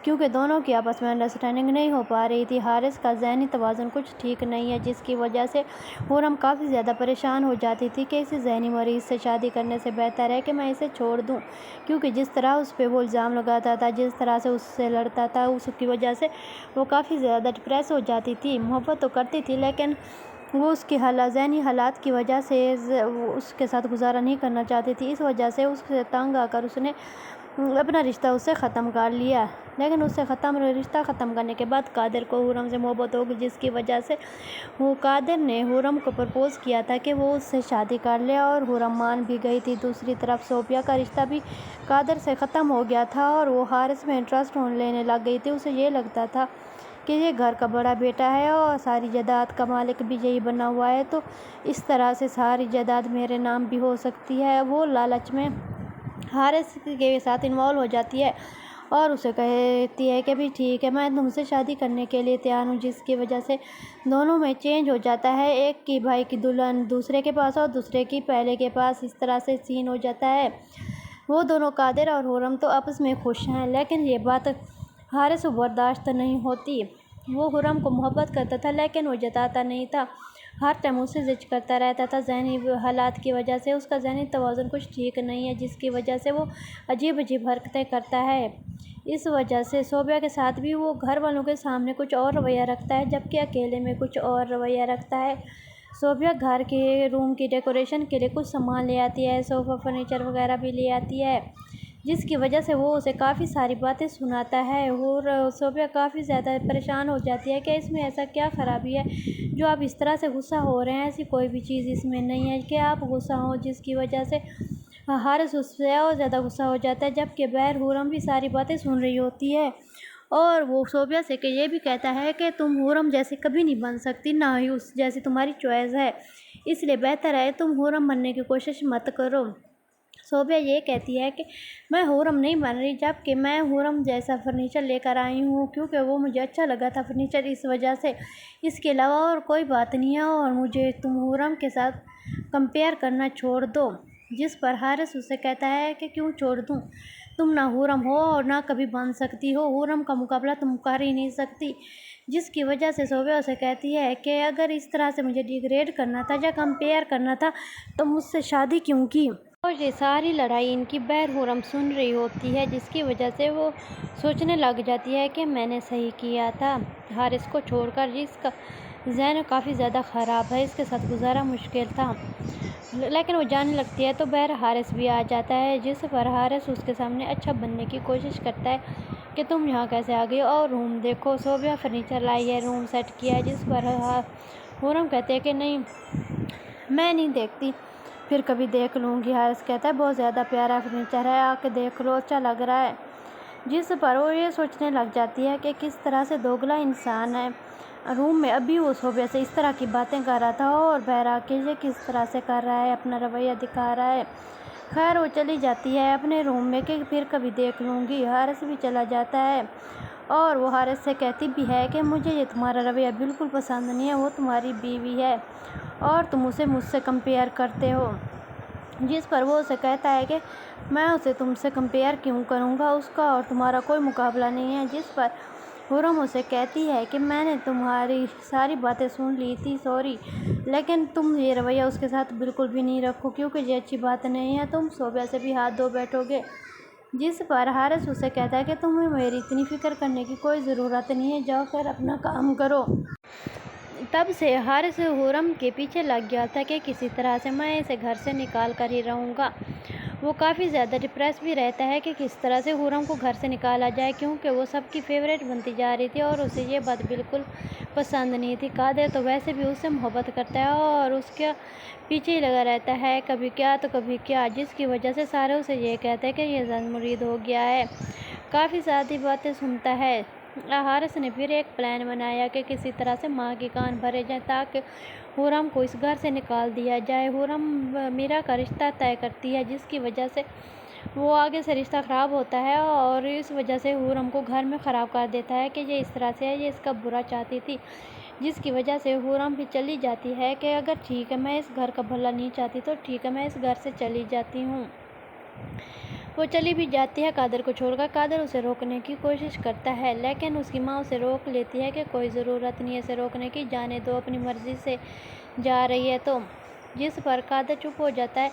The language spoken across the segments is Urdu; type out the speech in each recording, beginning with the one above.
کیونکہ دونوں کی آپس میں انڈرسٹینڈنگ نہیں ہو پا رہی تھی۔ حارث کا ذہنی توازن کچھ ٹھیک نہیں ہے، جس کی وجہ سے حرم کافی زیادہ پریشان ہو جاتی تھی کہ اسی ذہنی مریض سے شادی کرنے سے بہتر ہے کہ میں اسے چھوڑ دوں، کیونکہ جس طرح اس پہ وہ الزام لگاتا تھا، جس طرح سے اس سے لڑتا تھا، اس کی وجہ سے وہ کافی زیادہ ڈپریس ہو جاتی تھی۔ محبت تو کرتی تھی، لیکن وہ اس کی ذہنی حالات کی وجہ سے اس کے ساتھ گزارا نہیں کرنا چاہتی تھی۔ اس وجہ سے اس سے تنگ آ کر اس نے اپنا رشتہ اس سے ختم کر لیا۔ لیکن اس سے رشتہ ختم کرنے کے بعد قادر کو حرم سے محبت ہوگی، جس کی وجہ سے قادر نے حرم کو پرپوز کیا تھا کہ وہ اس سے شادی کر لے، اور حرم مان بھی گئی تھی۔ دوسری طرف صوفیہ کا رشتہ بھی قادر سے ختم ہو گیا تھا اور وہ حارث میں انٹرسٹ لینے لگ گئی تھی۔ اسے یہ لگتا تھا کہ یہ گھر کا بڑا بیٹا ہے اور ساری جائیداد کا مالک بھی یہی بنا ہوا ہے، تو اس طرح سے ساری جائیداد میرے نام بھی ہو سکتی ہے۔ وہ لالچ میں حارث کے ساتھ انوالو ہو جاتی ہے اور اسے کہتی ہے کہ بھی ٹھیک ہے، میں تم سے شادی کرنے کے لیے تیار ہوں، جس کی وجہ سے دونوں میں چینج ہو جاتا ہے۔ ایک کی بھائی کی دلہن دوسرے کے پاس اور دوسرے کی پہلے کے پاس، اس طرح سے سین ہو جاتا ہے۔ وہ دونوں قادر اور حرم تو آپس میں خوش ہیں، لیکن یہ بات حارث کو برداشت نہیں ہوتی۔ وہ حرم کو محبت کرتا تھا، لیکن وہ جتاتا نہیں تھا، ہر ٹائم اسے زج کرتا رہتا تھا۔ ذہنی حالات کی وجہ سے اس کا ذہنی توازن کچھ ٹھیک نہیں ہے، جس کی وجہ سے وہ عجیب عجیب حرکتیں کرتا ہے۔ اس وجہ سے صوفیہ کے ساتھ بھی وہ گھر والوں کے سامنے کچھ اور رویہ رکھتا ہے، جبکہ اکیلے میں کچھ اور رویہ رکھتا ہے۔ صوفیہ گھر کے روم کی ڈیکوریشن کے لیے کچھ سامان لے آتی ہے، صوفہ فرنیچر وغیرہ بھی لے آتی ہے، جس کی وجہ سے وہ اسے کافی ساری باتیں سناتا ہے، اور صوفیہ کافی زیادہ پریشان ہو جاتی ہے کہ اس میں ایسا کیا خرابی ہے جو آپ اس طرح سے غصہ ہو رہے ہیں، ایسی کوئی بھی چیز اس میں نہیں ہے کہ آپ غصہ ہوں، جس کی وجہ سے حارث اس سے اور زیادہ غصہ ہو جاتا ہے، جبکہ بہر حرم بھی ساری باتیں سن رہی ہوتی ہے، اور وہ صوفیہ سے کہ یہ بھی کہتا ہے کہ تم حرم جیسے کبھی نہیں بن سکتی، نہ ہی اس جیسی تمہاری چوائس ہے، اس لیے بہتر ہے تم حرم بننے کی کوشش مت کرو۔ صوفیہ یہ کہتی ہے کہ میں حرم نہیں بن رہی، جبکہ میں حرم جیسا فرنیچر لے کر آئی ہوں، کیونکہ وہ مجھے اچھا لگا تھا فرنیچر، اس وجہ سے، اس کے علاوہ اور کوئی بات نہیں ہے، اور مجھے تم حرم کے ساتھ کمپیئر کرنا چھوڑ دو۔ جس پر حارث اسے کہتا ہے کہ کیوں چھوڑ دوں، تم نہ حرم ہو اور نہ کبھی بن سکتی ہو، حرم کا مقابلہ تم کر ہی نہیں سکتی، جس کی وجہ سے صوفیہ اسے کہتی ہے کہ اگر اس طرح سے مجھے ڈیگریڈ کرنا تھا یا کمپیئر کرنا تھا تو مجھ سے شادی کیوں کی۔ اور یہ ساری لڑائی ان کی بہر حرم سن رہی ہوتی ہے، جس کی وجہ سے وہ سوچنے لگ جاتی ہے کہ میں نے صحیح کیا تھا حارث کو چھوڑ کر، جس کا ذہن کافی زیادہ خراب ہے، اس کے ساتھ گزارا مشکل تھا۔ لیکن وہ جانے لگتی ہے تو بہر حارث بھی آ جاتا ہے، جس پر حارث اس کے سامنے اچھا بننے کی کوشش کرتا ہے کہ تم یہاں کیسے آ گئی، اور روم دیکھو، صوفیہ فرنیچر لائی ہے، روم سیٹ کیا ہے، جس پر حرم کہتے ہیں کہ نہیں، میں نہیں دیکھتی، پھر کبھی دیکھ لوں گی۔ حارث کہتا ہے بہت زیادہ پیارا فرنیچر ہے، آ کے دیکھ لو، اچھا لگ رہا ہے، جس پر وہ یہ سوچنے لگ جاتی ہے کہ کس طرح سے دوگلا انسان ہے۔ روم میں ابھی وہ صوفیہ سے اس طرح کی باتیں کر رہا تھا اور بہر آ کے یہ کس طرح سے کر رہا ہے، اپنا رویہ دکھا رہا ہے۔ خیر وہ چلی جاتی ہے اپنے روم میں کہ پھر کبھی دیکھ لوں گی۔ حارث بھی چلا جاتا ہے اور وہ حارث سے کہتی بھی ہے کہ مجھے یہ تمہارا رویہ بالکل پسند نہیں ہے، وہ تمہاری بیوی ہے اور تم اسے مجھ سے کمپیئر کرتے ہو، جس پر وہ اسے کہتا ہے کہ میں اسے تم سے کمپیئر کیوں کروں گا، اس کا اور تمہارا کوئی مقابلہ نہیں ہے۔ جس پر حرم اسے کہتی ہے کہ میں نے تمہاری ساری باتیں سن لی تھی، سوری، لیکن تم یہ رویہ اس کے ساتھ بالکل بھی نہیں رکھو، کیونکہ یہ اچھی بات نہیں ہے، تم صوفیہ سے بھی ہاتھ دھو بیٹھو گے۔ جس پر حارث اسے کہتا ہے کہ تمہیں میری اتنی فکر کرنے کی کوئی ضرورت نہیں ہے، جاؤ کر اپنا کام کرو۔ تب سے حارث حرم کے پیچھے لگ گیا تھا کہ کسی طرح سے میں اسے گھر سے نکال کر ہی رہوں گا۔ وہ کافی زیادہ ڈپریس بھی رہتا ہے کہ کس طرح سے حرم کو گھر سے نکالا جائے، کیونکہ وہ سب کی فیوریٹ بنتی جا رہی تھی اور اسے یہ بات بالکل پسند نہیں تھی۔ قادر تو ویسے بھی اس سے محبت کرتا ہے اور اس کے پیچھے ہی لگا رہتا ہے، کبھی کیا تو کبھی کیا، جس کی وجہ سے سارے اسے یہ کہتے ہیں کہ یہ ذہن مرید ہو گیا ہے، کافی ساری باتیں سنتا ہے۔ حارث نے پھر ایک پلان بنایا کہ کسی طرح سے ماں کے کان بھرے جائیں تاکہ حرم کو اس گھر سے نکال دیا جائے۔ حرم میرا کا رشتہ طے کرتی ہے، جس کی وجہ سے وہ آگے سے رشتہ خراب ہوتا ہے اور اس وجہ سے حرم کو گھر میں خراب کر دیتا ہے کہ یہ اس طرح سے ہے، یہ اس کا برا چاہتی تھی، جس کی وجہ سے حرم بھی چلی جاتی ہے کہ اگر ٹھیک ہے میں اس گھر کا بھلا نہیں چاہتی تو ٹھیک ہے میں اس گھر سے چلی جاتی ہوں۔ وہ چلی بھی جاتی ہے قادر کو چھوڑ کر۔ قادر اسے روکنے کی کوشش کرتا ہے لیکن اس کی ماں اسے روک لیتی ہے کہ کوئی ضرورت نہیں ہے اسے روکنے کی، جانے دو، اپنی مرضی سے جا رہی ہے تو۔ جس پر قادر چپ ہو جاتا ہے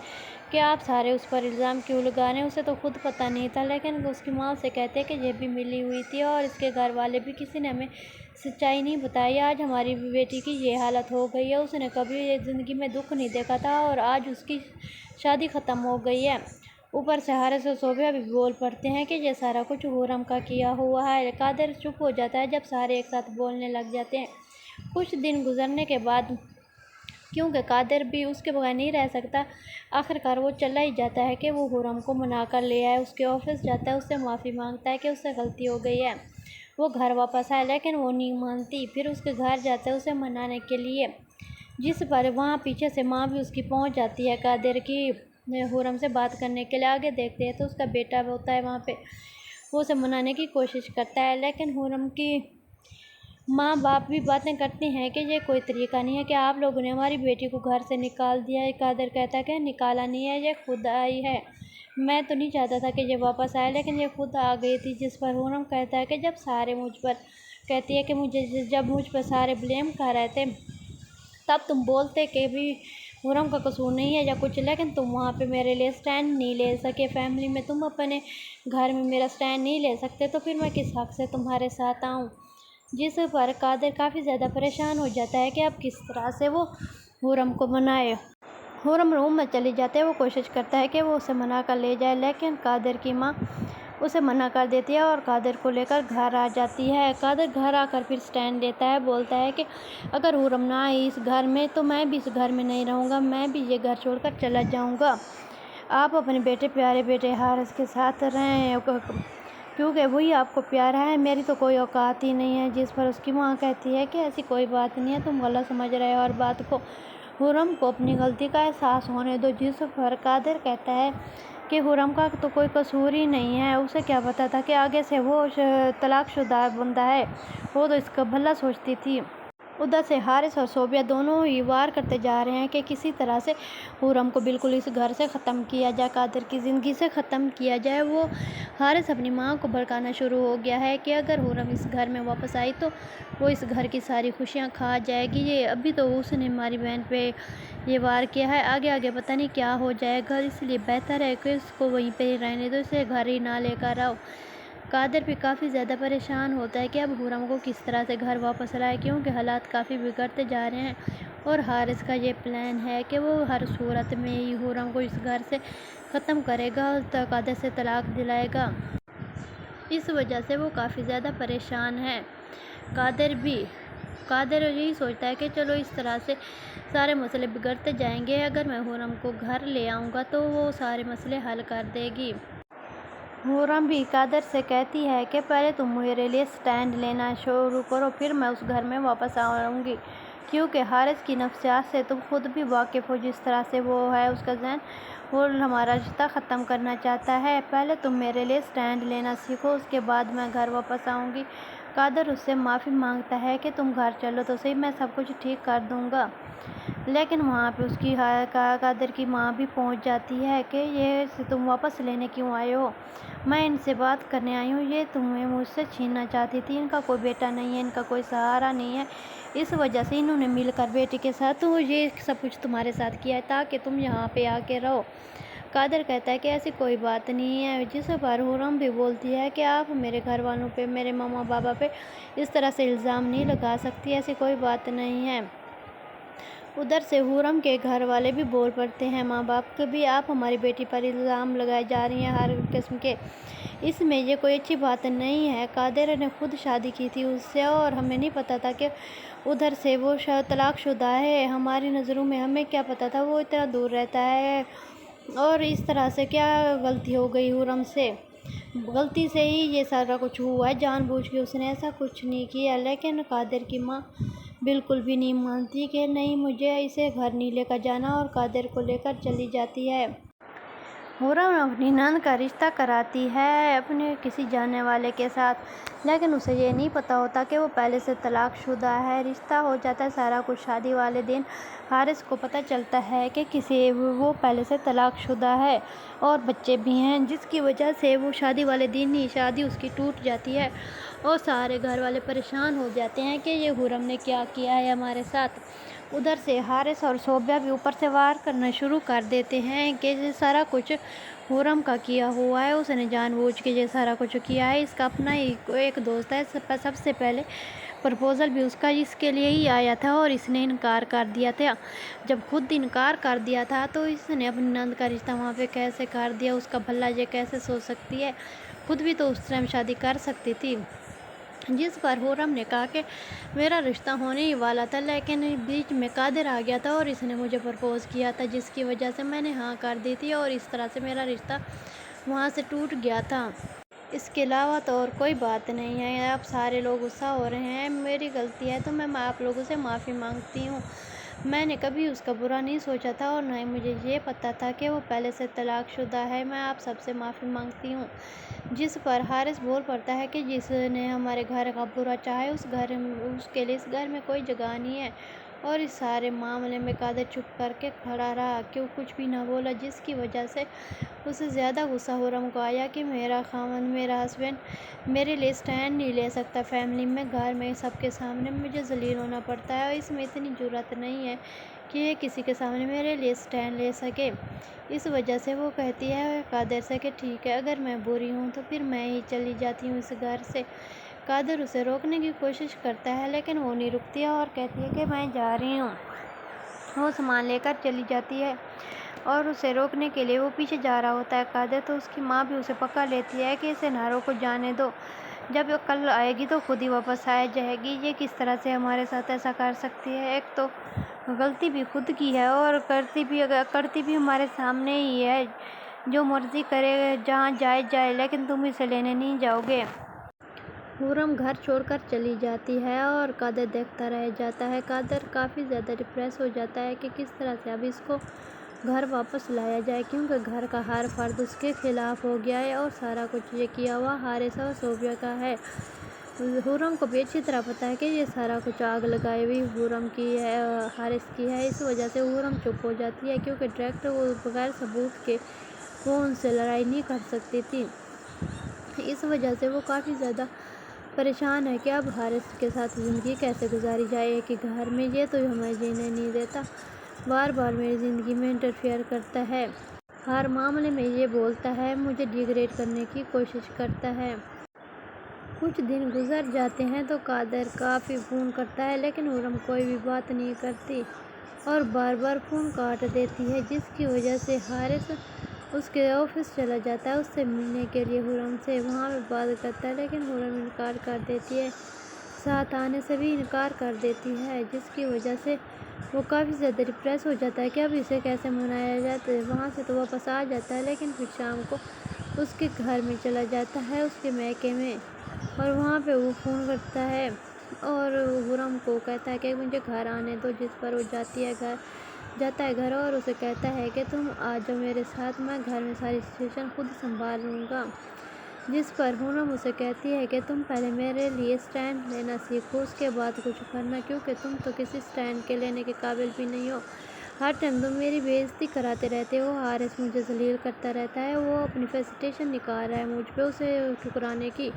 کہ آپ سارے اس پر الزام کیوں لگا رہے ہیں، اسے تو خود پتہ نہیں تھا۔ لیکن اس کی ماں اسے کہتی ہے کہ یہ بھی ملی ہوئی تھی اور اس کے گھر والے بھی، کسی نے ہمیں سچائی نہیں بتائی۔ آج ہماری بیٹی کی یہ حالت ہو گئی ہے، اس نے کبھی زندگی میں دکھ نہیں دیکھا تھا اور آج اس کی شادی ختم ہو گئی ہے۔ اوپر سے حارث اور صوبیہ بھی بول پڑتے ہیں کہ یہ سارا کچھ حرم کا کیا ہوا ہے۔ قادر چپ ہو جاتا ہے جب سارے ایک ساتھ بولنے لگ جاتے ہیں۔ کچھ دن گزرنے کے بعد، کیونکہ قادر بھی اس کے بغیر نہیں رہ سکتا، آخرکار وہ چلا ہی جاتا ہے کہ وہ حرم کو منا کر لے آئے۔ اس کے آفس جاتا ہے، اس سے معافی مانگتا ہے کہ اس سے غلطی ہو گئی ہے، وہ گھر واپس آئے، لیکن وہ نہیں مانتی۔ پھر اس کے گھر جاتا ہے اسے منانے کے لیے، جس پر وہاں پیچھے سے ماں بھی اس کی پہنچ جاتی ہے قادر کی حرم سے بات کرنے کے لیے۔ آگے دیکھتے ہیں تو اس کا بیٹا ہوتا ہے وہاں پہ، وہ اسے منانے کی کوشش کرتا ہے لیکن حرم کی ماں باپ بھی باتیں کرتے ہیں کہ یہ کوئی طریقہ نہیں ہے کہ آپ لوگوں نے ہماری بیٹی کو گھر سے نکال دیا ہے۔ قادر کہتا ہے کہ نکالا نہیں ہے، یہ خود آئی ہے، میں تو نہیں چاہتا تھا کہ یہ واپس آئے، لیکن یہ خود آ گئی تھی۔ جس پر حرم کہتا ہے کہ جب سارے مجھ پر کہتی ہے کہ جب مجھ پر سارے بلیم کر رہے تھے تب تم بولتے کہ بھی حرم کا قصور نہیں ہے یا کچھ، لیکن تم وہاں پہ میرے لیے سٹینڈ نہیں لے سکے، فیملی میں تم اپنے گھر میں میرا سٹینڈ نہیں لے سکتے، تو پھر میں کس حق سے تمہارے ساتھ آؤں۔ جس پر قادر کافی زیادہ پریشان ہو جاتا ہے کہ اب کس طرح سے وہ حرم کو منائے۔ حرم روم میں چلی جاتی ہے، وہ کوشش کرتا ہے کہ وہ اسے منا کر لے جائے لیکن قادر کی ماں اسے منع کر دیتی ہے اور قادر کو لے کر گھر آ جاتی ہے۔ قادر گھر آ کر پھر سٹینڈ لیتا ہے، بولتا ہے کہ اگر حرم نہ آئی اس گھر میں تو میں بھی اس گھر میں نہیں رہوں گا، میں بھی یہ گھر چھوڑ کر چلا جاؤں گا۔ آپ اپنے بیٹے پیارے بیٹے حارث کے ساتھ رہیں کیونکہ وہی آپ کو پیارا ہے، میری تو کوئی اوقات ہی نہیں ہے۔ جس پر اس کی ماں کہتی ہے کہ ایسی کوئی بات نہیں ہے، تم غلط سمجھ رہے ہو اور بات کو، حرم کو اپنی غلطی کا احساس ہونے دو۔ جس پر قادر کہتا ہے کہ حرم کا تو کوئی قصور ہی نہیں ہے، اسے کیا پتا تھا کہ آگے سے وہ طلاق شدہ بندہ ہے، وہ تو اس کا بھلا سوچتی تھی۔ ادھر سے حارث اور صوبیہ دونوں ہی وار کرتے جا رہے ہیں کہ کسی طرح سے حرم کو بالکل اس گھر سے ختم کیا جائے، قادر کی زندگی سے ختم کیا جائے۔ وہ حارث اپنی ماں کو بھڑکانا شروع ہو گیا ہے کہ اگر حرم اس گھر میں واپس آئی تو وہ اس گھر کی ساری خوشیاں کھا جائے گی، یہ ابھی تو اس نے ہماری بہن پہ یہ وار کیا ہے، آگے پتہ نہیں کیا ہو جائے گا، اس لیے بہتر ہے کہ اس کو وہیں پہ ہی رہنے دو، اسے گھر ہی نہ لے کر آؤ۔ قادر بھی کافی زیادہ پریشان ہوتا ہے کہ اب حرم کو کس طرح سے گھر واپس لائے، کیونکہ حالات کافی بگڑتے جا رہے ہیں اور حارث کا یہ پلان ہے کہ وہ ہر صورت میں ہی حرم کو اس گھر سے ختم کرے گا اور قادر سے طلاق دلائے گا۔ اس وجہ سے وہ کافی زیادہ پریشان ہے۔ قادر یہی سوچتا ہے کہ چلو اس طرح سے سارے مسئلے بگڑتے جائیں گے، اگر میں حرم کو گھر لے آؤں گا تو وہ سارے مسئلے حل کر دے گی۔ حرم بھی قادر سے کہتی ہے کہ پہلے تم میرے لیے سٹینڈ لینا شروع کرو، پھر میں اس گھر میں واپس آؤں گی، کیونکہ حارث کی نفسیات سے تم خود بھی واقف ہو، جس طرح سے وہ ہے، اس کا ذہن وہ ہمارا رشتہ ختم کرنا چاہتا ہے، پہلے تم میرے لیے سٹینڈ لینا سیکھو، اس کے بعد میں گھر واپس آؤں گی۔ قادر اس سے معافی مانگتا ہے کہ تم گھر چلو تو صحیح، میں سب کچھ ٹھیک کر دوں گا، لیکن وہاں پہ اس کی قادر کی ماں بھی پہنچ جاتی ہے کہ یہ تم واپس لینے کیوں آئے ہو، میں ان سے بات کرنے آئی ہوں، یہ تمہیں مجھ سے چھیننا چاہتی تھی، ان کا کوئی بیٹا نہیں ہے، ان کا کوئی سہارا نہیں ہے، اس وجہ سے انہوں نے مل کر بیٹی کے ساتھ تو یہ سب کچھ تمہارے ساتھ کیا ہے تاکہ تم یہاں پہ آ کے رہو۔ قادر کہتا ہے کہ ایسی کوئی بات نہیں ہے، جس پر حرم بھی بولتی ہے کہ آپ میرے گھر والوں پہ، میرے ماما بابا پہ اس طرح سے الزام نہیں لگا سکتی، ایسی کوئی بات نہیں ہے۔ ادھر سے حرم کے گھر والے بھی بول پڑتے ہیں، ماں باپ کے بھی، آپ ہماری بیٹی پر الزام لگائے جا رہی ہیں ہر قسم کے، اس میں یہ کوئی اچھی بات نہیں ہے، قادر نے خود شادی کی تھی اس سے اور ہمیں نہیں پتا تھا کہ ادھر سے وہ طلاق شدہ ہے، ہماری نظروں میں ہمیں کیا پتا تھا وہ اتنا دور رہتا ہے، اور اس طرح سے کیا غلطی ہو گئی حرم سے، غلطی سے ہی یہ سارا کچھ ہوا ہے، جان بوجھ کے اس نے ایسا کچھ نہیں کیا۔ لیکن قادر کی ماں بالکل بھی نہیں مانتی کہ نہیں، مجھے اسے گھر نہیں لے کر جانا، اور قادر کو لے کر چلی جاتی ہے۔ خرم اپنی نند کا رشتہ کراتی ہے اپنے کسی جاننے والے کے ساتھ، لیکن اسے یہ نہیں پتہ ہوتا کہ وہ پہلے سے طلاق شدہ ہے۔ رشتہ ہو جاتا ہے سارا کچھ شادی والے دن حارث کو پتہ چلتا ہے کہ وہ پہلے سے طلاق شدہ ہے اور بچے بھی ہیں، جس کی وجہ سے وہ شادی والے دن ہی شادی اس کی ٹوٹ جاتی ہے اور سارے گھر والے پریشان ہو جاتے ہیں کہ یہ خرم نے کیا کیا ہے ہمارے ساتھ۔ ادھر سے حارث اور صوبیہ بھی اوپر سے وار کرنا شروع کر دیتے ہیں کہ یہ سارا کچھ خرم کا کیا ہوا ہے، اس نے جان بوجھ کے یہ سارا کچھ کیا ہے، اس کا اپنا ہی ایک دوست ہے، سب سے پہلے پرپوزل بھی اس کے لیے ہی آیا تھا اور اس نے انکار کر دیا تھا۔ جب خود انکار کر دیا تھا تو اس نے اپنی نند کا رشتہ وہاں پہ کیسے کر دیا، اس کا بھلا یہ کیسے سوچ سکتی ہے، خود بھی تو اس ٹائم شادی کر سکتی تھی۔ جس پر خرم نے کہا کہ میرا رشتہ ہونے ہی والا تھا، لیکن بیچ میں قادر آ گیا تھا اور اس نے مجھے پرپوز کیا تھا، جس کی وجہ سے میں نے ہاں کر دی تھی اور اس طرح سے میرا رشتہ وہاں سے ٹوٹ گیا تھا۔ اس کے علاوہ تو اور کوئی بات نہیں ہے۔ اب سارے لوگ غصہ ہو رہے ہیں، میری غلطی ہے تو میں آپ لوگوں سے معافی مانگتی ہوں۔ میں نے کبھی اس کا برا نہیں سوچا تھا اور نہ ہی مجھے یہ پتہ تھا کہ وہ پہلے سے طلاق شدہ ہے، میں آپ سب سے معافی مانگتی ہوں۔ جس پر حارث بول پڑتا ہے کہ جس نے ہمارے گھر کا برا چاہا ہے اس کے لیے اس گھر میں کوئی جگہ نہیں ہے، اور اس سارے معاملے میں قادر چپ کر کے کھڑا رہا، کیوں کچھ بھی نہ بولا، جس کی وجہ سے اسے زیادہ غصہ خرم کو آیا کہ میرا خاوند، میرا ہسبینڈ میرے لیے اسٹینڈ نہیں لے سکتا فیملی میں، گھر میں سب کے سامنے مجھے ذلیل ہونا پڑتا ہے اور اس میں اتنی جرأت نہیں ہے کہ یہ کسی کے سامنے میرے لیے اسٹینڈ لے سکے۔ اس وجہ سے وہ کہتی ہے قادر سے کہ ٹھیک ہے، اگر میں بری ہوں تو پھر میں ہی چلی جاتی ہوں اس گھر سے۔ قادر اسے روکنے کی کوشش کرتا ہے لیکن وہ نہیں رکتی اور کہتی ہے کہ میں جا رہی ہوں۔ وہ سامان لے کر چلی جاتی ہے اور اسے روکنے کے لیے وہ پیچھے جا رہا ہوتا ہے قادر، تو اس کی ماں بھی اسے پکڑ لیتی ہے کہ اسے نہ روکو، جانے دو، جب کل آئے گی تو خود ہی واپس آ جائے گی، یہ کس طرح سے ہمارے ساتھ ایسا کر سکتی ہے، ایک تو غلطی بھی خود کی ہے اور کرتی بھی ہمارے سامنے ہی ہے، جو مرضی کرے، جہاں جائے لیکن تم اسے لینے نہیں جاؤ گے۔ خرم گھر چھوڑ کر چلی جاتی ہے اور قادر دیکھتا رہ جاتا ہے۔ قادر کافی زیادہ ڈپریس ہو جاتا ہے کہ کس طرح سے اب اس کو گھر واپس لایا جائے، کیونکہ گھر کا ہر فرد اس کے خلاف ہو گیا ہے اور سارا کچھ یہ کیا ہوا حارث اور صوبیہ کا ہے۔ خرم کو بھی اچھی طرح پتہ ہے کہ یہ سارا کچھ آگ لگائی ہوئی خرم کی ہے، حارث کی ہے، اس وجہ سے خرم چپ ہو جاتی ہے کیونکہ ڈائریکٹ وہ بغیر ثبوت کے وہ ان سے لڑائی نہیں کر سکتی تھی۔ اس وجہ سے وہ کافی زیادہ پریشان ہے کہ اب حارث کے ساتھ زندگی کیسے گزاری جائے، ایک ہی گھر میں، یہ تو ہمیں جینے نہیں دیتا، بار بار میری زندگی میں انٹرفیئر کرتا ہے، ہر معاملے میں یہ بولتا ہے، مجھے ڈیگریڈ کرنے کی کوشش کرتا ہے۔ کچھ دن گزر جاتے ہیں تو قادر کافی فون کرتا ہے لیکن خرم کوئی بھی بات نہیں کرتی اور بار بار فون کاٹ دیتی ہے، جس کی وجہ سے حارث اس کے آفس چلا جاتا ہے اس سے ملنے کے لیے، خرم سے وہاں پہ بات کرتا ہے لیکن خرم انکار کر دیتی ہے، ساتھ آنے سے بھی انکار کر دیتی ہے، جس کی وجہ سے وہ کافی زیادہ ڈپریس ہو جاتا ہے کہ اب اسے کیسے منایا جاتا ہے۔ وہاں سے تو واپس آ جاتا ہے لیکن پھر شام کو اس کے گھر میں چلا جاتا ہے، اس کے میکے میں، اور وہاں پہ وہ فون کرتا ہے اور خرم کو کہتا ہے کہ مجھے گھر آنے دو، جس پر وہ جاتا ہے گھر اور اسے کہتا ہے کہ تم آ جاؤ میرے ساتھ، میں گھر میں ساری سچویشن خود سنبھال لوں گا، جس پر خرم اسے کہتی ہے کہ تم پہلے میرے لیے اسٹینڈ لینا سیکھو، اس کے بعد کچھ کرنا، کیونکہ تم تو کسی اسٹینڈ کے لینے کے قابل بھی نہیں ہو، ہر ٹائم تم میری بے عزتی کراتے رہتے ہو، حارث مجھے ذلیل کرتا رہتا ہے، وہ اپنی فرسٹریشن نکال رہا ہے مجھ پہ اسے ٹھکرانے کی،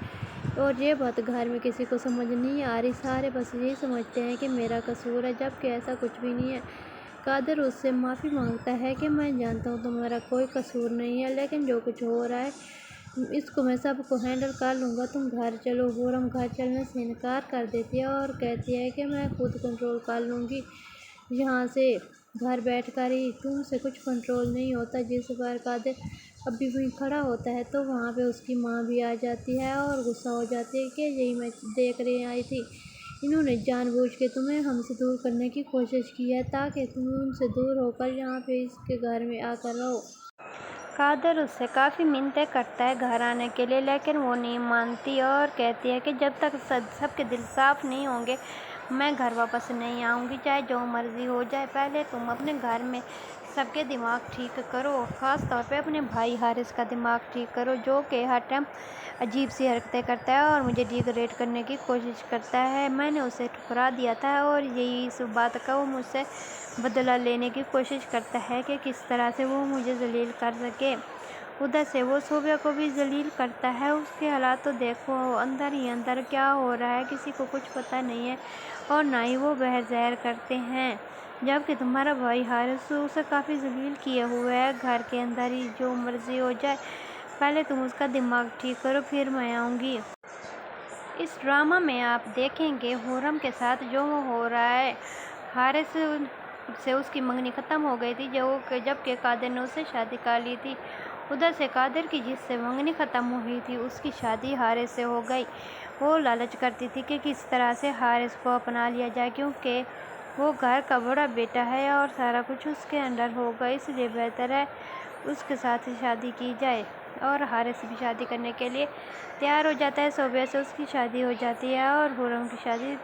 اور یہ بات گھر میں کسی کو سمجھ نہیں آ رہی، سارے بس یہی سمجھتے ہیں کہ میرا قصور ہے، جبکہ ایسا کچھ بھی نہیں ہے۔ قادر اس سے معافی مانگتا ہے کہ میں جانتا ہوں تمہارا کوئی قصور نہیں ہے، لیکن جو کچھ ہو رہا ہے اس کو میں سب کو ہینڈل کر لوں گا، تم گھر چلو۔ خرم گھر چلنے سے انکار کر دیتی ہے اور کہتی ہے کہ میں خود کنٹرول کر لوں گی یہاں سے، گھر بیٹھ کر ہی، تم سے کچھ کنٹرول نہیں ہوتا، جس پر قادر اب بھی وہیں کھڑا ہوتا ہے تو وہاں پہ اس کی ماں بھی آ جاتی ہے اور غصہ ہو جاتی ہے کہ یہی میں دیکھ رہی آئی تھی، انہوں نے جان بوجھ کے تمہیں ہم سے دور کرنے کی کوشش کی ہے تاکہ تم ان سے دور ہو کر یہاں پہ اس کے گھر میں آ کر رہو۔ قادر اس سے کافی منتیں کرتا ہے گھر آنے کے لیے لیکن وہ نہیں مانتی اور کہتی ہے کہ جب تک سب کے دل صاف نہیں ہوں گے میں گھر واپس نہیں آؤں گی، چاہے جو مرضی ہو جائے، پہلے تم اپنے گھر میں سب کے دماغ ٹھیک کرو، خاص طور پہ اپنے بھائی حارث کا دماغ ٹھیک کرو، جو کہ ہر ٹائم عجیب سی حرکتیں کرتا ہے اور مجھے ڈیگریڈ کرنے کی کوشش کرتا ہے۔ میں نے اسے ٹھکرا دیا تھا اور یہی اس بات کا وہ مجھ سے بدلہ لینے کی کوشش کرتا ہے کہ کس طرح سے وہ مجھے ذلیل کر سکے۔ ادھر سے وہ صوبیہ کو بھی ذلیل کرتا ہے۔ اس کے حالات تو دیکھو، اندر ہی اندر کیا ہو رہا ہے کسی کو کچھ پتہ نہیں ہے، اور نہ ہی وہ بحث ظاہر کرتے ہیں، جبکہ تمہارا بھائی حارث اسے کافی ذلیل کیے ہوئے ہے۔ گھر کے اندر ہی جو مرضی ہو جائے، پہلے تم اس کا دماغ ٹھیک کرو، پھر میں آؤں گی۔ اس ڈرامہ میں آپ دیکھیں گے خرم کے ساتھ جو ہو رہا ہے۔ حارث سے اس کی منگنی ختم ہو گئی تھی جبکہ قادر نے اس سے شادی کر لی تھی۔ ادھر سے قادر کی جس سے منگنی ختم ہوئی تھی اس کی شادی حارث سے ہو گئی۔ وہ لالچ کرتی تھی کہ کس طرح سے حارث کو اپنا لیا جائے، کیونکہ وہ گھر کا بڑا بیٹا ہے اور سارا کچھ اس کے انڈر ہوگا، اس لیے بہتر ہے اس کے ساتھ شادی کی جائے۔ اور حارث بھی شادی کرنے کے لیے تیار ہو جاتا ہے۔ صوبیہ سے اس کی شادی ہو جاتی ہے اور خرم کی شادی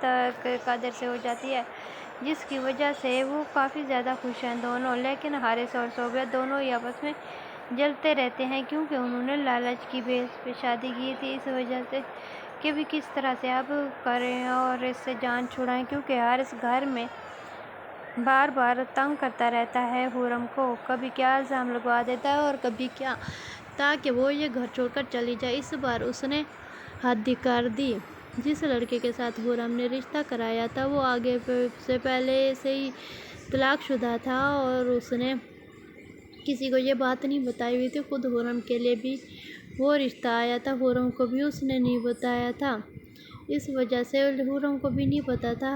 قادر سے ہو جاتی ہے، جس کی وجہ سے وہ کافی زیادہ خوش ہیں دونوں۔ لیکن حارث اور صوبیہ دونوں ہی آپس میں جلتے رہتے ہیں، کیونکہ انہوں نے لالچ کی بیس پہ شادی کی تھی، اس وجہ سے کہ بھی کس طرح سے اب کریں اور اس سے جان چھڑائیں، کیونکہ حارث گھر میں بار بار تنگ کرتا رہتا ہے خرم کو، کبھی کیا الزام لگوا دیتا ہے اور کبھی کیا، تاکہ وہ یہ گھر چھوڑ کر چلی جائے۔ اس بار اس نے حد ہی کر دی۔ جس لڑکے کے ساتھ خرم نے رشتہ کرایا تھا وہ آگے سے پہلے سے ہی طلاق شدہ تھا اور اس نے کسی کو یہ بات نہیں بتائی ہوئی تھی۔ خود خرم کے لیے بھی وہ رشتہ آیا تھا، خرم کو بھی اس نے نہیں بتایا تھا، اس وجہ سے خرم کو بھی نہیں پتا تھا۔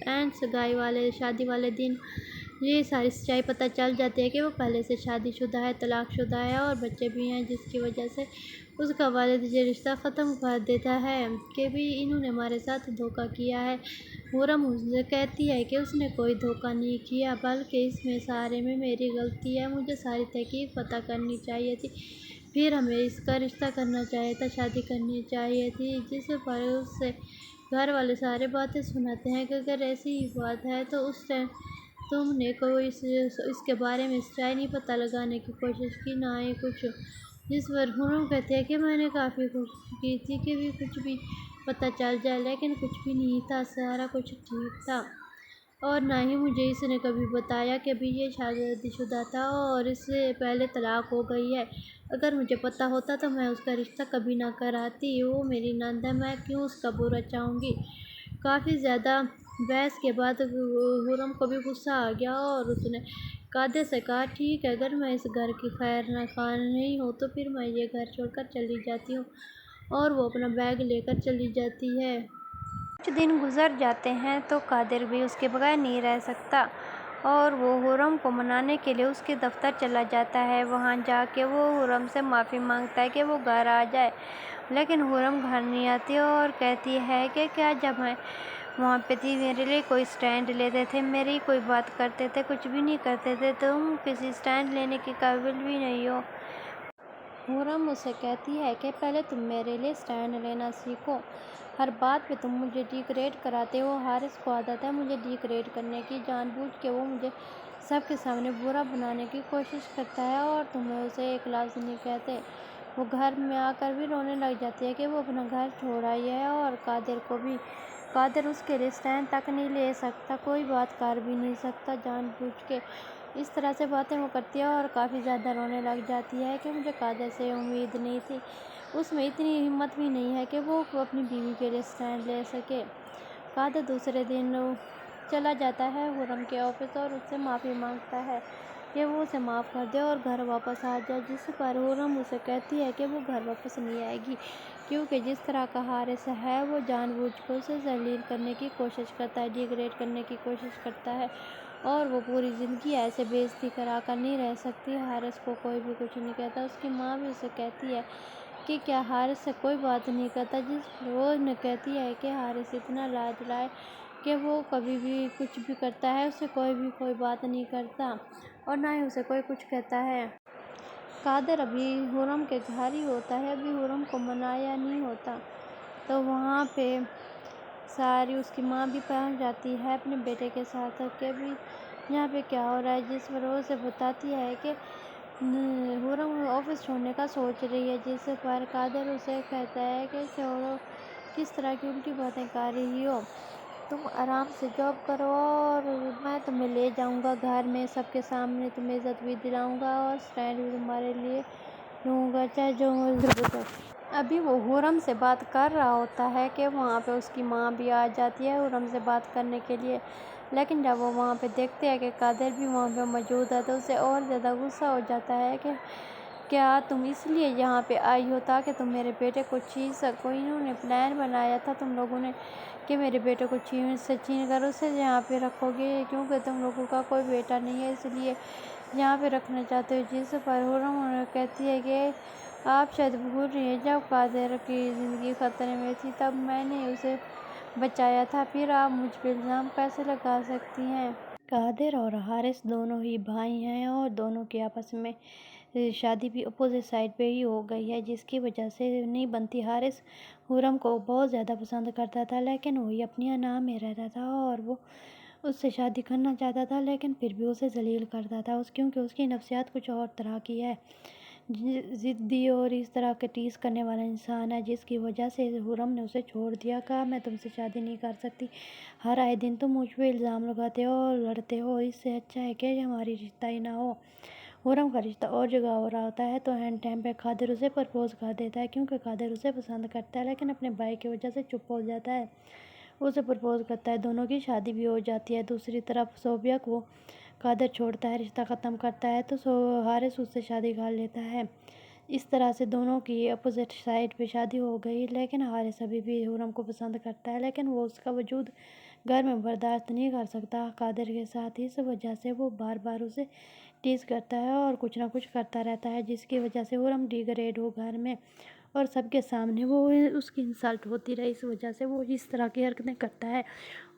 عین سگائی والے شادی والے دن یہ ساری سچائی پتہ چل جاتی ہے کہ وہ پہلے سے شادی شدہ ہے، طلاق شدہ ہے اور بچے بھی ہیں، جس کی وجہ سے اس کا والد یہ رشتہ ختم کر دیتا ہے کہ بھی انہوں نے ہمارے ساتھ دھوکہ کیا ہے۔ خرم اسے کہتی ہے کہ اس نے کوئی دھوکہ نہیں کیا، بلکہ اس میں سارے میں میری غلطی ہے، مجھے ساری تحقیق پتہ کرنی چاہیے تھی، پھر ہمیں اس کا رشتہ کرنا چاہیے تھا، شادی کرنی چاہیے تھی۔ جس پر اس سے گھر والے سارے باتیں سناتے ہیں کہ اگر ایسی ہی بات ہے تو اس سے تم نے کوئی اس کے بارے میں سچائی نہیں پتہ لگانے کی کوشش کی، نہ ہی کچھ۔ جس پر خرم کہتے ہیں کہ میں نے کافی کوشش کی تھی کہ بھی کچھ بھی پتہ چل جائے، لیکن کچھ بھی نہیں تھا، سارا کچھ ٹھیک تھا، اور نہ ہی مجھے اس نے کبھی بتایا کہ بھی یہ شادی شدہ تھا اور اس سے پہلے طلاق ہو گئی ہے۔ اگر مجھے پتہ ہوتا تو میں اس کا رشتہ کبھی نہ کراتی، وہ میری نند ہے، میں کیوں اس کا برا چاہوں گی۔ کافی زیادہ بحث کے بعد خرم کو بھی غصہ آ گیا اور اس نے قادر سے کہا ٹھیک ہے، اگر میں اس گھر کی خیر خواہ نہیں ہوں تو پھر میں یہ گھر چھوڑ کر چلی جاتی ہوں، اور وہ اپنا بیگ لے کر چلی جاتی ہے۔ کچھ دن گزر جاتے ہیں تو قادر بھی اس کے بغیر نہیں رہ سکتا اور وہ خرم کو منانے کے لیے اس کے دفتر چلا جاتا ہے۔ وہاں جا کے وہ خرم سے معافی مانگتا ہے کہ وہ گھر آ جائے، لیکن خرم گھر نہیں آتی اور کہتی ہے کہ کیا جب میں وہاں پہ تھی میرے لیے کوئی سٹینڈ لیتے تھے، میری کوئی بات کرتے تھے، کچھ بھی نہیں کرتے تھے، تم کسی سٹینڈ لینے کے قابل بھی نہیں ہو۔ خرم اسے کہتی ہے کہ پہلے تم میرے لیے سٹینڈ لینا سیکھو، ہر بات پہ تم مجھے ڈیگریڈ کراتے ہو۔ حارث کو عادت ہے مجھے ڈیگریڈ کرنے کی، جان بوجھ کے وہ مجھے سب کے سامنے برا بنانے کی کوشش کرتا ہے اور تمہیں اسے ایک لفظ نہیں کہتے۔ وہ گھر میں آ کر بھی رونے لگ جاتی ہے کہ وہ اپنا گھر چھوڑ آئی ہے اور قادر کو بھی۔ قادر اس کے لیے سٹینڈ تک نہیں لے سکتا، کوئی بات کر بھی نہیں سکتا جان بوجھ کے۔ اس طرح سے باتیں وہ کرتی ہے اور کافی زیادہ رونے لگ جاتی ہے کہ مجھے قادر سے امید نہیں تھی، اس میں اتنی ہمت بھی نہیں ہے کہ وہ اپنی بیوی کے لیے سٹینڈ لے سکے۔ قادر دوسرے دن چلا جاتا ہے خرم کے آفس اور اس سے معافی مانگتا ہے کہ وہ اسے معاف کر دے اور گھر واپس آ جائے، جس پر خرم اسے کہتی ہے کہ وہ گھر واپس نہیں آئے گی، کیونکہ جس طرح کا حارث ہے وہ جان بوجھ کر اسے ذلیل کرنے کی کوشش کرتا ہے، ڈیگریڈ کرنے کی کوشش کرتا ہے، اور وہ پوری زندگی ایسے بے عزتی کرا کر نہیں رہ سکتی۔ حارث کو کوئی بھی کچھ نہیں کہتا، اس کی ماں بھی اسے کہتی ہے کہ کیا حارث سے کوئی بات نہیں کرتا، جس پر وہ انہیں کہتی ہے کہ حارث اتنا لاڈلا ہے کہ وہ کبھی بھی کچھ بھی کرتا ہے اسے کوئی بھی کوئی بات نہیں کرتا اور نہ ہی اسے کوئی کچھ کہتا ہے۔ قادر ابھی خرم کے گھر ہی ہوتا ہے، ابھی خرم کو منایا نہیں ہوتا، تو وہاں پہ ساری اس کی ماں بھی پہنچ جاتی ہے اپنے بیٹے کے ساتھ کہ بھی یہاں پہ کیا ہو رہا ہے، جس پر وہ اسے بتاتی ہے کہ حرم آفس چھوڑنے کا سوچ رہی ہے، جس پر قادر اسے کہتا ہے کہ چھوڑو، کس طرح کی الٹی باتیں کر رہی ہو، تم آرام سے جاب کرو اور میں تمہیں لے جاؤں گا گھر میں، سب کے سامنے تمہیں عزت بھی دلاؤں گا اور اسٹینڈ بھی تمہارے لیے لوں گا، چاہے جو مرضی۔ ابھی وہ حرم سے بات کر رہا ہوتا ہے کہ وہاں پہ اس کی ماں بھی آ جاتی ہے حرم سے بات کرنے کے لیے، لیکن جب وہ وہاں پہ دیکھتے ہیں کہ قادر بھی وہاں پہ موجود ہے تو اسے اور زیادہ غصہ ہو جاتا ہے کہ کیا تم اس لیے یہاں پہ آئی ہو تاکہ تم میرے بیٹے کو چھین سکو؟ انہوں نے پلان بنایا تھا تم لوگوں نے کہ میرے بیٹے کو چھین کر اسے یہاں پہ رکھو گے، کیونکہ تم لوگوں کا کوئی بیٹا نہیں ہے اس لیے یہاں پہ رکھنا چاہتے ہو۔ جس پر حرم کہتی ہے کہ آپ شاید بھول رہی ہیں، جب قادر کی زندگی خطرے میں تھی تب میں نے اسے بچایا تھا، پھر آپ مجھ پہ الزام کیسے لگا سکتی ہیں؟ قادر اور حارث دونوں ہی بھائی ہیں اور دونوں کی آپس میں شادی بھی اپوزٹ سائڈ پہ ہی ہو گئی ہے، جس کی وجہ سے نہیں بنتی۔ حارث حرم کو بہت زیادہ پسند کرتا تھا، لیکن وہی اپنی انا میں رہتا تھا اور وہ اس سے شادی کرنا چاہتا تھا، لیکن پھر بھی اسے ذلیل کرتا تھا کیونکہ اس کی نفسیات کچھ اور طرح کی ہے، ضدی اور اس طرح کے ٹیز کرنے والا انسان ہے، جس کی وجہ سے حرم نے اسے چھوڑ دیا۔ کہا میں تم سے شادی نہیں کر سکتی، ہر آئے دن تم مجھ پہ الزام لگاتے ہو اور لڑتے ہو، اس سے اچھا ہے کہ ہماری رشتہ ہی نہ ہو۔ حرم کا رشتہ اور جگہ ہو رہا ہوتا ہے تو اینڈ ٹائم پہ قادر اسے پرپوز کر دیتا ہے، کیونکہ قادر اسے پسند کرتا ہے، لیکن اپنے بھائی کی وجہ سے چپ ہو جاتا ہے۔ اسے پرپوز کرتا ہے، دونوں کی شادی بھی ہو جاتی ہے۔ دوسری طرف صوبیہ کو قادر چھوڑتا ہے، رشتہ ختم کرتا ہے تو حارث اس سے شادی کر لیتا ہے۔ اس طرح سے دونوں کی اپوزٹ سائڈ پہ شادی ہو گئی، لیکن حارث ابھی بھی حرم کو پسند کرتا ہے، لیکن وہ اس کا وجود گھر میں برداشت نہیں کر سکتا قادر کے ساتھ۔ اس وجہ سے وہ بار بار اسے ٹیز کرتا ہے اور کچھ نہ کچھ کرتا رہتا ہے، جس کی وجہ سے حرم ڈیگریڈ ہو گھر میں اور سب کے سامنے وہ اس کی انسلٹ ہوتی رہی، اس وجہ سے وہ اس طرح کی حرکتیں کرتا ہے۔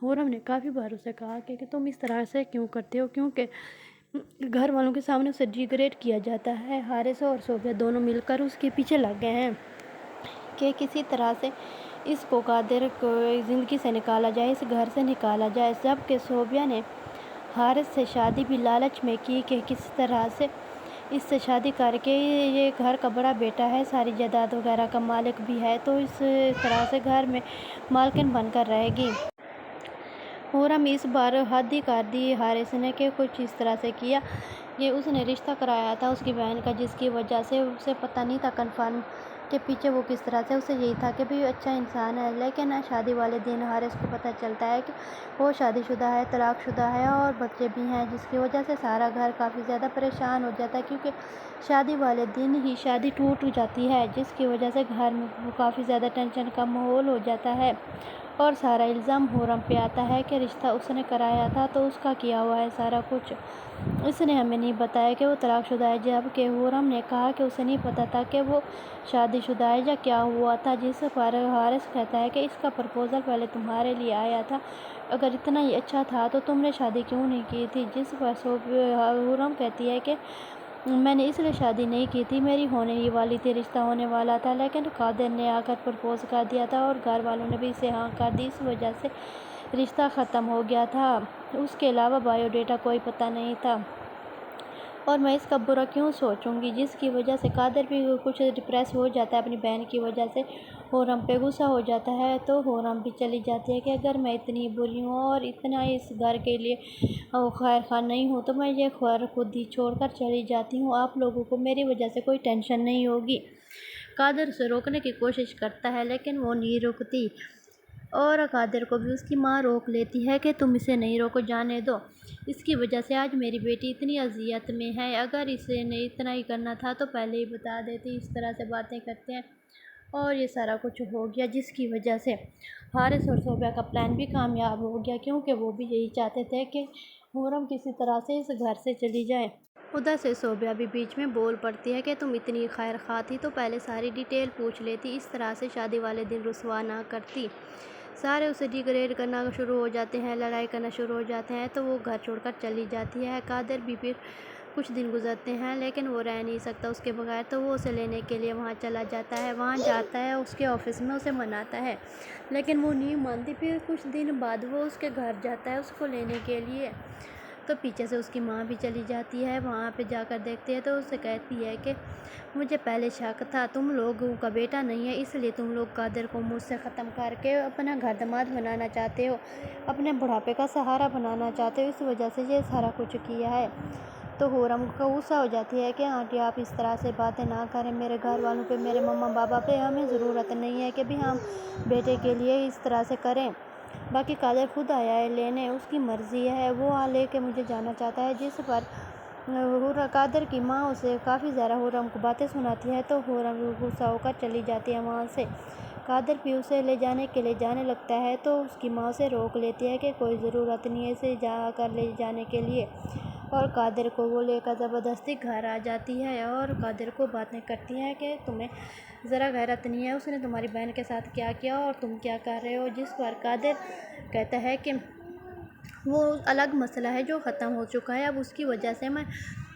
حرم نے کافی بار اسے کہا کہ تم اس طرح سے کیوں کرتے ہو، کیونکہ گھر والوں کے سامنے اسے ڈیگریڈ کیا جاتا ہے۔ حارث اور صوبیہ دونوں مل کر اس کے پیچھے لگ گئے ہیں کہ کسی طرح سے اس کو قادر کو زندگی سے نکالا جائے، اس گھر سے نکالا جائے، جبکہ صوبیہ نے حارث سے شادی بھی لالچ میں کی کہ کسی طرح سے اس سے شادی کر کے یہ گھر کا بڑا بیٹا ہے، ساری جائیداد وغیرہ کا مالک بھی ہے، تو اس طرح سے گھر میں مالکن بن کر رہے گی۔ حرم اس بار حد ہی کر دی حارث نے کہ کچھ اس طرح سے کیا، یہ اس نے رشتہ کرایا تھا اس کی بہن کا، جس کی وجہ سے اسے پتہ نہیں تھا کنفرم کہ پیچھے وہ کس طرح سے، اسے یہی تھا کہ بھی اچھا انسان ہے، لیکن شادی والے دن حارث کو پتہ چلتا ہے کہ وہ شادی شدہ ہے، طلاق شدہ ہے اور بچے بھی ہیں، جس کی وجہ سے سارا گھر کافی زیادہ پریشان ہو جاتا ہے، کیونکہ شادی والے دن ہی شادی ٹوٹ جاتی ہے، جس کی وجہ سے گھر میں کافی زیادہ ٹینشن کا ماحول ہو جاتا ہے اور سارا الزام حرم پہ آتا ہے کہ رشتہ اس نے کرایا تھا تو اس کا کیا ہوا ہے سارا کچھ، اس نے ہمیں نہیں بتایا کہ وہ طلاق شدہ ہے، جبکہ حرم نے کہا کہ اسے نہیں پتہ تھا کہ وہ شادی شدہ ہے یا کیا ہوا تھا، جس پر حارث کہتا ہے کہ اس کا پرپوزل پہلے تمہارے لیے آیا تھا، اگر اتنا ہی اچھا تھا تو تم نے شادی کیوں نہیں کی تھی؟ جس پر حرم کہتی ہے کہ میں نے اس لیے شادی نہیں کی تھی، میری ہونے ہی والی تھی، رشتہ ہونے والا تھا، لیکن قادر نے آ کر پرپوز کر دیا تھا اور گھر والوں نے بھی اسے ہاں کر دی، اس وجہ سے رشتہ ختم ہو گیا تھا، اس کے علاوہ بایو ڈیٹا کوئی پتہ نہیں تھا اور میں اس کا برا کیوں سوچوں گی، جس کی وجہ سے قادر بھی کچھ ڈپریس ہو جاتا ہے اپنی بہن کی وجہ سے، حرم پہ غصہ ہو جاتا ہے تو حرم بھی چلی جاتی ہے کہ اگر میں اتنی بری ہوں اور اتنا اس گھر کے لیے خیر خواہ نہیں ہوں تو میں یہ خیر خود ہی چھوڑ کر چلی جاتی ہوں، آپ لوگوں کو میری وجہ سے کوئی ٹینشن نہیں ہوگی۔ قادر اسے روکنے کی کوشش کرتا ہے لیکن وہ نہیں رکتی اور قادر کو بھی اس کی ماں روک لیتی ہے کہ تم اسے نہیں روکو، جانے دو، اس کی وجہ سے آج میری بیٹی اتنی اذیت میں ہے، اگر اسے نے اتنا ہی کرنا تھا تو پہلے ہی بتا دیتی، اس طرح سے باتیں کرتے ہیں اور یہ سارا کچھ ہو گیا، جس کی وجہ سے حارث اور صوبیہ کا پلان بھی کامیاب ہو گیا، کیونکہ وہ بھی یہی چاہتے تھے کہ حرم کسی طرح سے اس گھر سے چلی جائے۔ ادھر سے صوبیہ بھی بیچ میں بول پڑتی ہے کہ تم اتنی خیر خواہ تھی تو پہلے ساری ڈیٹیل پوچھ لیتی، اس طرح سے شادی والے دن رسوا نہ کرتی، سارے اسے ڈیگریڈ کرنا شروع ہو جاتے ہیں، لڑائی کرنا شروع ہو جاتے ہیں تو وہ گھر چھوڑ کر چلی جاتی ہے۔ قادر بھی پھر کچھ دن گزرتے ہیں لیکن وہ رہ نہیں سکتا اس کے بغیر، تو وہ اسے لینے کے لیے وہاں چلا جاتا ہے، وہاں جاتا ہے اس کے آفس میں اسے مناتا ہے لیکن وہ نہیں مانتی، پھر کچھ دن بعد وہ اس کے گھر جاتا ہے اس کو لینے کے لیے، تو پیچھے سے اس کی ماں بھی چلی جاتی ہے، وہاں پہ جا کر دیکھتی ہے تو اسے کہتی ہے کہ مجھے پہلے شک تھا، تم لوگوں کا بیٹا نہیں ہے، اس لیے تم لوگ قادر کو مجھ سے ختم کر کے اپنا گھر داماد بنانا چاہتے ہو، اپنے بڑھاپے کا سہارا بنانا چاہتے ہو، اس وجہ سے یہ سارا کچھ کیا ہے۔ تو حورم کو غصہ ہو جاتی ہے کہ آنٹی آپ اس طرح سے باتیں نہ کریں، میرے گھر والوں پہ، میرے مما بابا پہ ہمیں ضرورت نہیں ہے کہ بھی ہم بیٹے کے لیے اس طرح سے کریں۔ باقی قادر خود آیا ہے لینے، اس کی مرضی ہے، وہ لے کے مجھے جانا چاہتا ہے، جس پر قادر کی ماں اسے کافی زیادہ حورم کو باتیں سناتی ہے تو حورم غصہ ہو کر چلی جاتی ہے وہاں سے۔ قادر بھی اسے لے جانے کے لیے جانے لگتا ہے تو اس کی ماں اسے روک لیتی ہے کہ کوئی ضرورت نہیں ہے اسے جا کر لے جانے کے لیے، اور قادر کو وہ لے کر زبردستی گھر آ جاتی ہے اور قادر کو باتیں کرتی ہے کہ تمہیں ذرا غیرت نہیں ہے، اس نے تمہاری بہن کے ساتھ کیا کیا اور تم کیا کر رہے ہو، جس پر قادر کہتا ہے کہ وہ الگ مسئلہ ہے جو ختم ہو چکا ہے، اب اس کی وجہ سے میں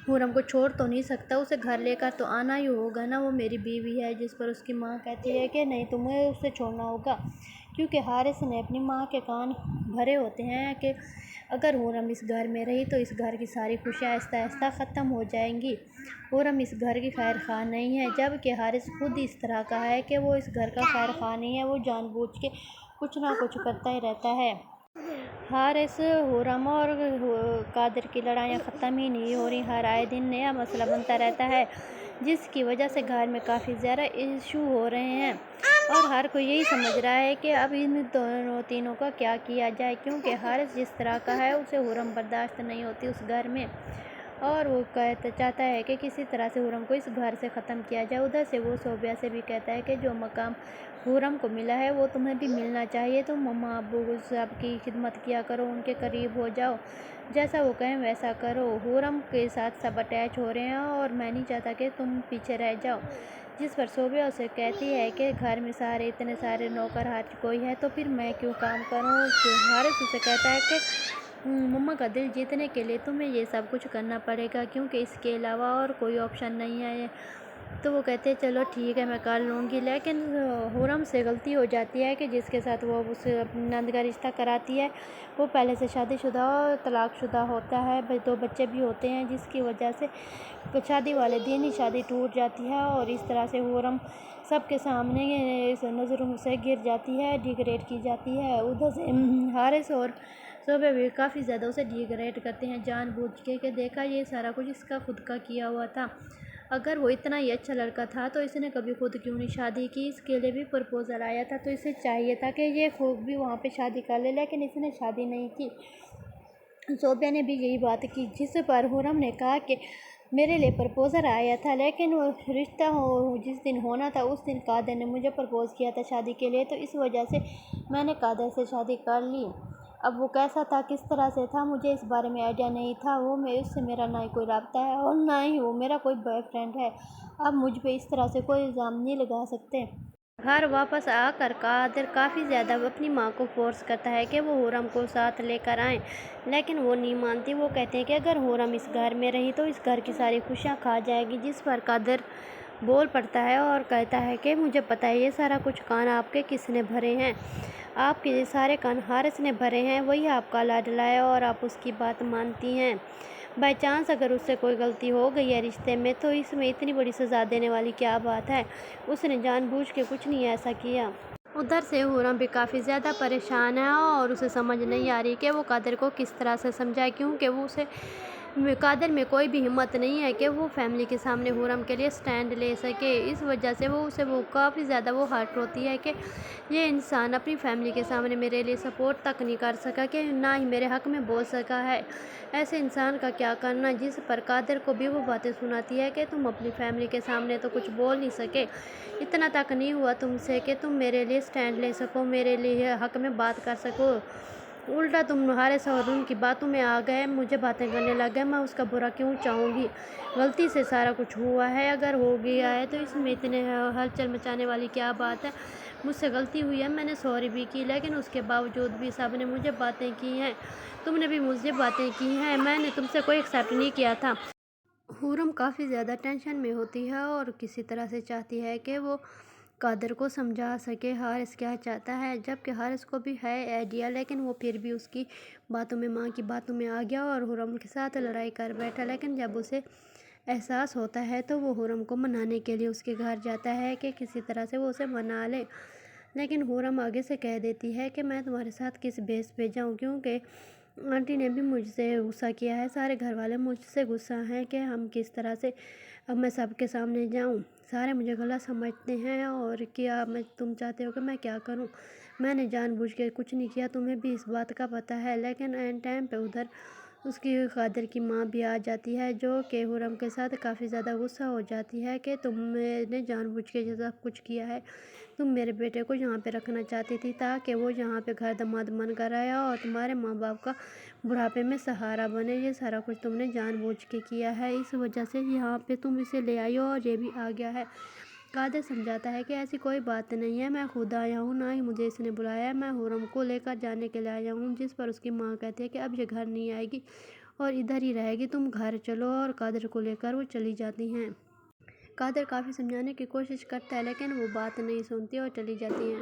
حورم کو چھوڑ تو نہیں سکتا، اسے گھر لے کر تو آنا ہی ہوگا نا، وہ میری بیوی ہے، جس پر اس کی ماں کہتی ہے کہ نہیں تمہیں اسے چھوڑنا ہوگا، کیونکہ حارث نے اپنی ماں کے کان بھرے ہوتے ہیں کہ اگر حورم اس گھر میں رہی تو اس گھر کی ساری خوشیاں آہستہ آہستہ ختم ہو جائیں گی، حورم اس گھر کی خیر خواہ نہیں ہے، جبکہ حارث خود اس طرح کا ہے کہ وہ اس گھر کا خیر خواہ نہیں ہے، وہ جان بوجھ کے کچھ نہ کچھ کرتا ہی رہتا ہے۔ حارث، حورم اور قادر کی لڑائیاں ختم ہی نہیں ہو رہی، ہر آئے دن نیا مسئلہ بنتا رہتا ہے، جس کی وجہ سے گھر میں کافی زیادہ ایشو ہو رہے ہیں اور ہر کوئی یہی سمجھ رہا ہے کہ اب ان تینوں کا کیا کیا جائے، کیونکہ حارث جس طرح کا ہے اسے حورم برداشت نہیں ہوتی اس گھر میں، اور وہ چاہتا ہے کہ کسی طرح سے حورم کو اس گھر سے ختم کیا جائے۔ ادھر سے وہ صوبیہ سے بھی کہتا ہے کہ جو مقام حورم کو ملا ہے وہ تمہیں بھی ملنا چاہیے، تم مما ابو سب کی خدمت کیا کرو، ان کے قریب ہو جاؤ، جیسا وہ کہیں ویسا کرو، حورم کے ساتھ سب اٹیچ ہو رہے ہیں اور میں نہیں چاہتا کہ تم پیچھے رہ جاؤ، جس پر صوبیہ اسے کہتی ہے کہ گھر میں اتنے سارے نوکر ہاتھ کوئی ہے تو پھر میں کیوں کام کروں۔ حارث اسے کہتا ہے کہ مما کا دل جیتنے کے لیے تمہیں یہ سب کچھ کرنا پڑے گا، کیونکہ اس کے علاوہ اور کوئی آپشن نہیں ہے۔ تو وہ کہتے ہیں چلو ٹھیک ہے میں کر لوں گی، لیکن حورم سے غلطی ہو جاتی ہے کہ جس کے ساتھ وہ اسے نند کا رشتہ کراتی ہے وہ پہلے سے شادی شدہ اور طلاق شدہ ہوتا ہے، 2 بچے بھی ہوتے ہیں، جس کی وجہ سے شادی والے دن ہی شادی ٹوٹ جاتی ہے اور اس طرح سے حورم سب کے سامنے نظروں سے گر جاتی ہے، ڈیگریڈ کی جاتی ہے۔ ادھر سے حارث اور صوبیہ بھی کافی زیادہ اسے ڈیگریڈ کرتے ہیں جان بوجھ کے، کہ دیکھا یہ سارا کچھ اس کا خود کا کیا ہوا تھا، اگر وہ اتنا ہی اچھا لڑکا تھا تو اس نے کبھی خود کیوں نہیں شادی کی، اس کے لیے بھی پرپوزل آیا تھا تو اسے چاہیے تھا کہ یہ خود بھی وہاں پہ شادی کر لے، لیکن اس نے شادی نہیں کی۔ صوبیہ نے بھی یہی بات کی، جس پر حورم نے کہا کہ میرے لیے پرپوزل آیا تھا، لیکن وہ رشتہ جس دن ہونا تھا اس دن قادر نے مجھے پرپوز کیا تھا شادی کے لیے، تو اس وجہ سے میں نے قادر سے شادی کر لی۔ اب وہ کیسا تھا، کس طرح سے تھا، مجھے اس بارے میں آئیڈیا نہیں تھا، اس سے میرا نہ ہی کوئی رابطہ ہے اور نہ ہی وہ میرا کوئی بوائے فرینڈ ہے، اب مجھ پہ اس طرح سے کوئی الزام نہیں لگا سکتے۔ گھر واپس آ کر قادر کافی زیادہ اپنی ماں کو فورس کرتا ہے کہ وہ حورم کو ساتھ لے کر آئیں، لیکن وہ نہیں مانتی، وہ کہتے ہیں کہ اگر حورم اس گھر میں رہی تو اس گھر کی ساری خوشیاں کھا جائے گی، جس پر قادر بول پڑتا ہے اور کہتا ہے کہ مجھے پتہ ہے یہ سارا کچھ کان آپ کے کس نے بھرے ہیں، آپ کے یہ سارے کان حارث نے بھرے ہیں، وہی آپ کا لاڈلا ہے اور آپ اس کی بات مانتی ہیں، بائی چانس اگر اس سے کوئی غلطی ہو گئی ہے رشتے میں تو اس میں اتنی بڑی سزا دینے والی کیا بات ہے، اس نے جان بوجھ کے کچھ نہیں ایسا کیا۔ ادھر سے حورم بھی کافی زیادہ پریشان ہے اور اسے سمجھ نہیں آ رہی کہ وہ قادر کو کس طرح سے سمجھائے، کیونکہ وہ اسے قادر میں کوئی بھی ہمت نہیں ہے کہ وہ فیملی کے سامنے حورم کے لیے سٹینڈ لے سکے، اس وجہ سے وہ کافی زیادہ وہ ہرٹ ہوتی ہے کہ یہ انسان اپنی فیملی کے سامنے میرے لیے سپورٹ تک نہیں کر سکا، کہ نہ ہی میرے حق میں بول سکا ہے، ایسے انسان کا کیا کرنا، جس پر قادر کو بھی وہ باتیں سناتی ہے کہ تم اپنی فیملی کے سامنے تو کچھ بول نہیں سکے، اتنا تک نہیں ہوا تم سے کہ تم میرے لیے سٹینڈ لے سکو، میرے لیے حق میں بات کر سکو، الٹا تم حارث اور ان کی باتوں میں آ گئے، مجھے باتیں کرنے لگ گئے، میں اس کا برا کیوں چاہوں گی، غلطی سے سارا کچھ ہوا ہے، اگر ہو گیا ہے تو اس میں اتنے ہلچل مچانے والی کیا بات ہے، مجھ سے غلطی ہوئی ہے، میں نے سوری بھی کی، لیکن اس کے باوجود بھی سب نے مجھے باتیں کی ہیں، تم نے بھی مجھے باتیں کی ہیں، میں نے تم سے کوئی ایکسیپٹ نہیں کیا تھا۔ حورم کافی زیادہ ٹینشن میں ہوتی ہے اور کسی طرح سے چاہتی ہے کہ وہ قادر کو سمجھا سکے حارث کیا چاہتا ہے، جبکہ حارث کو بھی ہے آئیڈیا، لیکن وہ پھر بھی اس کی باتوں میں ماں کی باتوں میں آ گیا اور حرم کے ساتھ لڑائی کر بیٹھا۔ لیکن جب اسے احساس ہوتا ہے تو وہ حرم کو منانے کے لیے اس کے گھر جاتا ہے کہ کسی طرح سے وہ اسے منا لے، لیکن حرم آگے سے کہہ دیتی ہے کہ میں تمہارے ساتھ کس بیس پہ جاؤں، کیونکہ آنٹی نے بھی مجھ سے غصہ کیا ہے، سارے گھر والے مجھ سے غصہ ہیں کہ ہم کس طرح سے اب میں سب کے سامنے جاؤں، سارے مجھے غلط سمجھتے ہیں، اور کیا تم چاہتے ہو کہ میں کیا کروں؟ میں نے جان بوجھ کے کچھ نہیں کیا، تمہیں بھی اس بات کا پتہ ہے۔ لیکن عین ٹائم پہ ادھر اس کی قادر کی ماں بھی آ جاتی ہے، جو کہ حرم کے ساتھ کافی زیادہ غصہ ہو جاتی ہے کہ تم نے جان بوجھ کے یہ سب کچھ کیا ہے، تم میرے بیٹے کو یہاں پہ رکھنا چاہتی تھی تاکہ وہ یہاں پہ گھر داماد بن کر آیا اور تمہارے ماں باپ کا بڑھاپے میں سہارا بنے، یہ سارا کچھ تم نے جان بوجھ کے کیا ہے، اس وجہ سے یہاں پہ تم اسے لے آئی ہو اور یہ بھی آ گیا ہے۔ قادر سمجھاتا ہے کہ ایسی کوئی بات نہیں ہے، میں خود آیا ہوں، نہ ہی مجھے اس نے بلایا ہے، میں حرم کو لے کر جانے کے لیے آیا ہوں، جس پر اس کی ماں کہتی ہے کہ اب یہ گھر نہیں آئے گی اور ادھر ہی رہے گی، تم گھر چلو، اور قادر کو لے کر وہ چلی جاتی ہیں۔ قادر کافی سمجھانے کی کوشش کرتا ہے لیکن وہ بات نہیں سنتی اور چلی جاتی ہیں۔